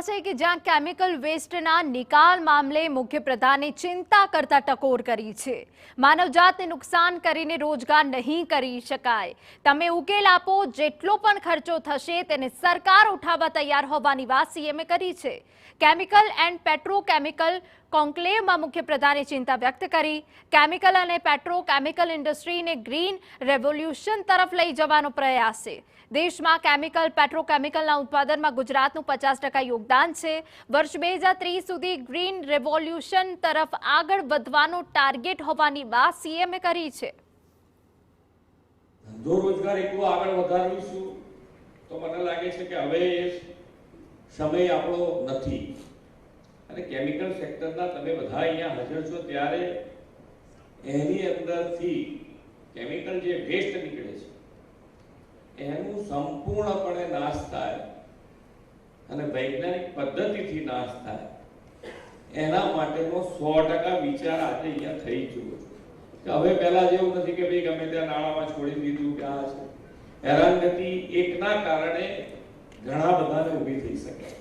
છે કે જ્યાં કેમિકલ વેસ્ટના નિકાલ મામલે મુખ્યપ્રધાને ચિંતા કરતા ટકોર કરી છે। માનવજાતને નુકસાન કરીને રોજગાર નહીં કરી શકાય। તમે ઉકેલ આપો, જેટલો પણ ખર્ચો થશે તેને સરકાર ઉઠાવવા તૈયાર હોવાની વાત સીએમએ કરી છે। કેમિકલ એન્ડ પેટ્રોકેમિકલ કોન્ક્લેવમાં મુખ્યપ્રધાને ચિંતા વ્યક્ત કરી। કેમિકલ અને પેટ્રોકેમિકલ ઇન્ડસ્ટ્રીને ગ્રીન રેવોલ્યુશન તરફ લઈ જવાનો પ્રયાસ છે। દેશમાં કેમિકલ પેટ્રોકેમિકલના ઉત્પાદનમાં ગુજરાતનું 50% યોગદાન છે। વર્ષ 2030 સુધી ગ્રીન રેવોલ્યુશન તરફ આગળ વધવાનો ટાર્ગેટ હોવાની વાત સીએમએ કરી છે। ધંધો રોજગાર એટલો આગળ વધારીશું તો મને લાગે છે કે હવે સમય આપણો નથી અને કેમિકલ સેક્ટરના તમે બધા અહીંયા હાજર છો ત્યારે એની અંદરથી કેમિકલ જે વેસ્ટ નીકળે છે એનું સંપૂર્ણપણે નાશ થાય અને વૈજ્ઞાનિક પદ્ધતિથી નાશ થાય એના માટેનો 100% વિચાર આજે અહીંયા થઈ ચૂક્યો છે કે હવે પહેલા જેવું નથી કે ભાઈ ગમે ત્યાં નાળામાં છોડી દીધું કે આ છે। હેરાનગતિ એકના કારણે ઘણા બધાને ઊભી થઈ શકે।